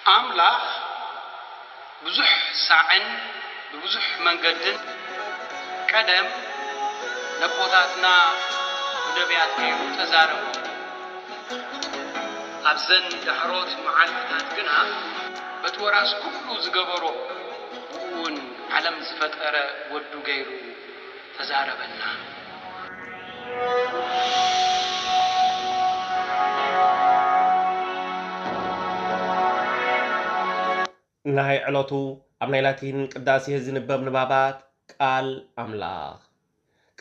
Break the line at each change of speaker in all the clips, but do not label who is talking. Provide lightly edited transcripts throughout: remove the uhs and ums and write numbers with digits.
أملاخ بزح ساعن ببزح منقدن قدم نبوتاتنا ودبيات كيرو تزاربو أبزن دحروت معالفتات قنا بتوراس كله زقبرو ون علم زفتر ودو غيرو تزاربنا
نهاي علوتو أبناي لاتين قداسي هزين باب نبابات قال أملاخ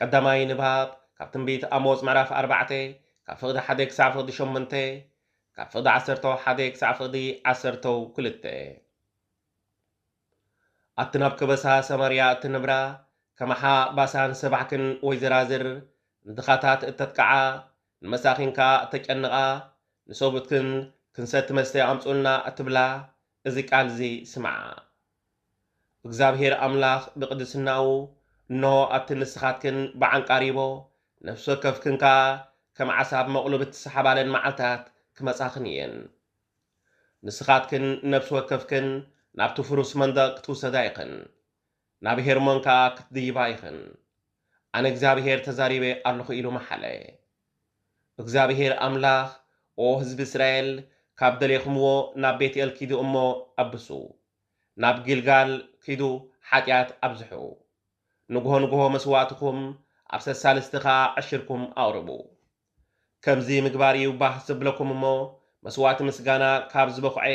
قداماي نباب كابتن بيت أموز معرف أربعتي كافقد حديك سعفقد شمنتي كافقد عسرتو حديك سعفقد عسرتو كلتي أتناب كبسها سمريا أتنبرا كمحا باسان سبعكن ويزرازر ندخاتات التتكعا المساخينكا تكأنغا نصوبتكن كنست مستي أمسولنا أتبلا إذي قال زي سمع እግዚአብሔር አምላክ በቅድስናው እነሆ ኣብቲ ንስኻትክን ብዓን ቃሪቦ ነፍሲ ወከፍክንካ ከም ዓሳብ መቕሉብ እትሰሓባለን መዓልታት ክመጻኽን እየን ንስኻትክን ነፍሲ ወከፍክን ናብቲ ፍሩስ መንደቕ ክትውሰዳ ኢኽን ናብ ሄርሞንካ ክትድይባ ኢኽን ኣነ እግዚአብሔር ተዛሪበ ኣለኹ ኢሉ መሓለ እግዚአብሔር አምላክ ኦ ህዝቢ እስራኤል ካብ ደሌኽምዎ ናብ ቤትኤል ኪዱ እሞ ኣብሱ ናብ ጊልጋል ኪዱ ሓጢኣት ኣብዝሑ ንግሆ መስዋዕትኩም ኣብ ሰሳልስትኻ ዕሽርኩም ኣቕርቡ ከምዚ ምግባር እዩ ባህ ዝብለኩም እሞ መስዋዕቲ ምስጋና ካብ ዝበኹዐ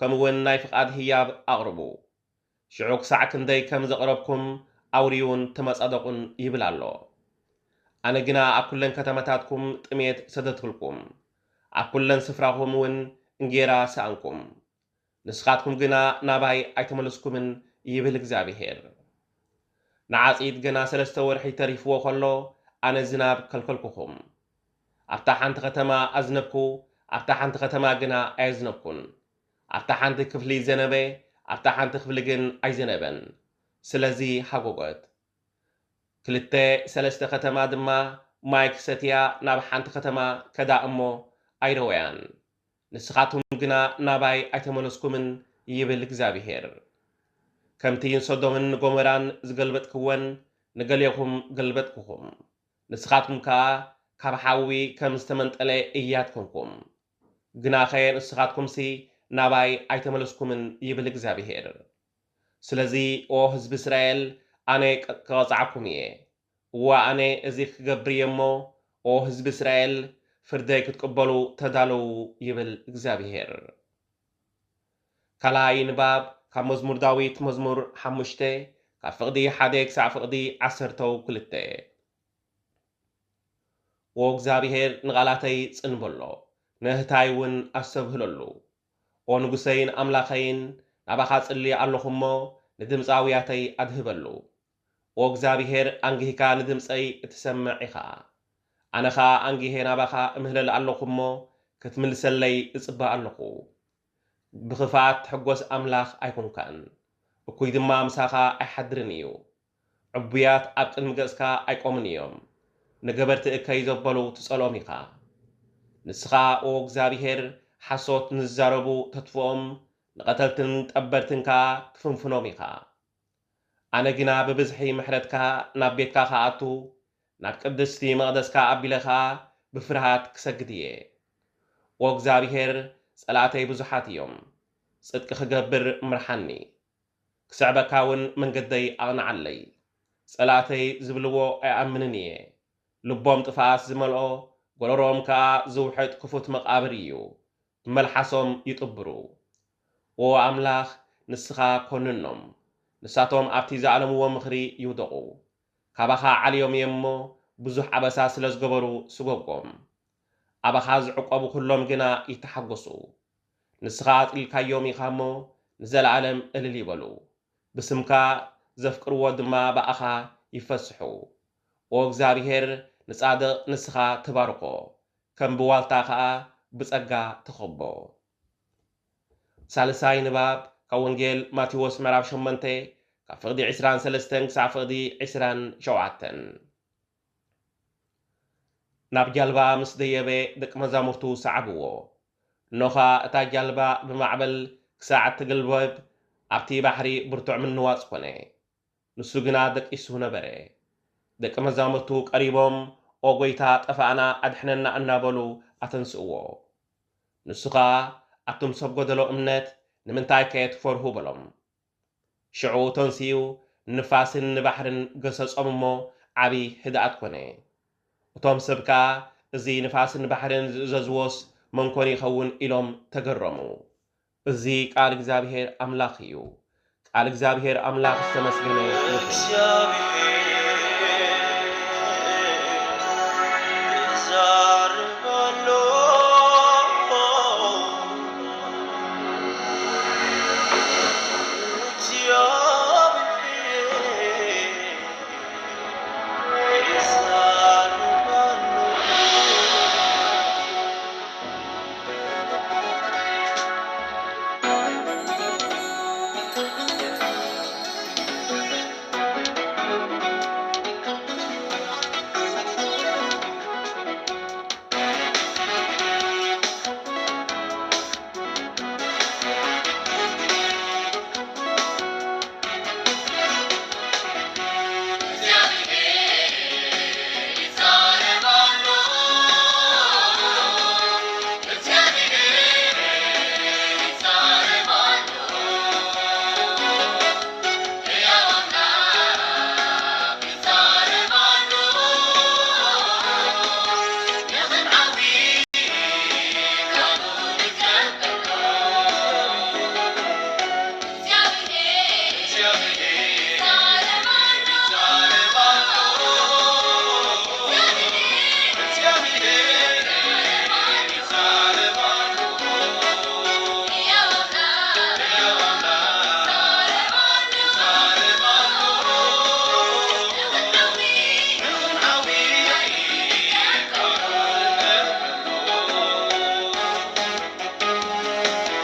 ከምውን ናይ ፍቓድ ህያብ ኣቕርቡ ሽዑ ክሳዕ ክንደይ ከም ዘቕረብኩም ኣውርዩን ተመጻደቁን ይብል ኣሎ ኣነ ግና ኣብ ኩለን ከተማታትኩም ጥሜት ሰደትክልኩም ኣብ ኩለን ስፍራኹም እውን እንጌራ ሰኣንኩም ንስኻትኩም ግና ናባይ ኣይተመለስኩምን ይብል እግዚአብሔር ንዓጺድ ግና 3 ወርሒ ተሪፍዎ ከሎ ኣነ ዝናብ ከልከልኩኹም ኣብታ ሓንቲ ከተማ ኣዝነብኩ ኣብታ ሓንቲ ከተማ ግና ኣየዝነብኩን ኣብታ ሓንቲ ክፍሊ ዘነበ ኣብታ ሓንቲ ክፍሊ ግን ኣይዘነበን ስለዚ ሃጎጎት ክልተ ሰለስተ ከተማ ድማ ማይ ክሰትያ ናብ ሓንቲ ከተማ ከዳ እሞ ኣይረወያን ንስኻትኩም ግና ናባይ ኣይተመለስኩምን ይብል እግዚአብሔር ከምቲ ሶዶምን ጎሞራን ዝገልበጥክወን ንገሌኹም ገልበጥክኹም ንስኻትኩም ከዓ ካብ ሓዊ ከም ዝተመንጠለ እያት ኮንኩም ግናኸ ንስኻትኩምሲ ናባይ ኣይተመለስኩምን ይብል እግዚአብሔር ስለዚ ኦ ህዝቢ እስራኤል ኣነ ክቐጽዓኩም እየ እዋ ኣነ እዚ ክገብር እየ እሞ ኦ ህዝቢ እስራኤል ፍርደይ ክትቅበሉ ተዳለዉ ይብል እግዚአብሔር ካልኣይ ንባብ ካብ መዝሙር ዳዊት መዝሙር 5 ካብ ፍቕዲ 1 ክሳብ ፍቕዲ 12 ኦ እግዚአብሔር ንቓላተይ ጽንበሎ ንእህታይ እውን ኣሰብህለሉ ኦ ንጉሰይን ኣምላኸይን ናባኻ ጽልየ ኣለኹ እሞ ንድምፃውያተይ ኣድህበሉ ኦ እግዚአብሔር ኣንጊህካ ንድምፀይ እትሰምዕ ኢኻ ኣነኻ ኣንጊሄ ናባኻ እምህለል ኣለኹ እሞ ክትምልሰለይ እጽባእ ኣለኹ ብኽፋት ትሕጐስ ኣምላኽ ኣይኮንካን እኩይ ድማ ምሳኻ ኣይሓድርን እዩ ዕቡያት ኣብ ቅድሚ ገጽካ ኣይቆምን እዮም ንገበርቲ እከይ ዘበሉ ትጸልኦም ኢኻ ንስኻ ኦ እግዚአብሔር ሓሶት ንዝዛረቡ ተትፍኦም ንቐተልትን ጠበርትን ከዓ ትፍንፍኖም ኢኻ ኣነ ግና ብብዝሒ ምሕረትካ ናብ ቤትካ ከኣቱ ናብ ቅድስቲ መቕደስካ ኣቢለኻ ብፍርሃት ክሰግድ እየ ኦ እግዚአብሔር ጸላእተይ ብዙሓት እዮም ጽድቂ ክገብር ምርሓኒ ክስዕበካ እውን መንገደይ ኣቕንዓለይ ጸላእተይ ዝብልዎ ኣይኣምንን እየ ልቦም ጥፋስ ዝመልኦ ጐረሮም ከዓ ዝውሕጥ ክፉት መቓብር እዩ ብመልሓሶም ይጥብሩ ኦ ኣምላኽ ንስኻ ኮንኖም ንሳቶም ኣብቲ ዝዓለምዎ ምኽሪ ይውደቑ ካባኻ ዓልዮም እየ እሞ ብዙሕ ዓበሳ ስለ ዝገበሩ ስጎጎም ኣባኻ ዝዕቆቡ ኩሎም ግና ይተሓጐሱ ንስኻ ኣጥሊልካዮም ኢኻ እሞ ንዘለዓለም እልል ይበሉ ብስምካ ዘፍቅርዎ ድማ ባኣኻ ይፈስሑ ኦ እግዚአብሔር ንጻድቕ ንስኻ ትባርኮ ከም ብዋልታ ከዓ ብጸጋ ትኸቦ ሳልሳይ ንባብ ካብ ወንጌል ማቴዎስ ምዕራፍ 8 ካብ ፍቕዲ 23 ክሳብ ፍቕዲ 27 ናብ ጃልባ ምስ ደየበ ደቂ መዛሙርቱ ሰዓብዎ እኖኻ እታ ጃልባ ብማዕበል ክሳዓት ትገልበብ ኣብቲ ባሕሪ ብርቱዕ ምንዋፅ ኮነ ንሱ ግና ደቂሱ ነበረ ደቂ መዛሙርቱ ቀሪቦም ኦ ጎይታ ጠፋእና ኣድሕነና እናበሉ ኣተንስእዎ ንሱ ኸኣ ኣቶም ሰብ ጎደሎ እምነት ንምንታይ ከየትፈርሁ በሎም ሽዑ ተንስዩ ንፋስን ንባሕርን ገሰጾም እሞ ዓብዪ ህድኣት ኮነ እቶም ሰብ ከዓ እዚ ንፋስን ባሕርን ዝእዘዝዎስ መንኮን ይኸውን ኢሎም ተገረሙ እዚ ቃል እግዚአብሔር ኣምላኽ እዩ ቃል እግዚአብሔር ኣምላኽ ዝተመስገነ ይሁን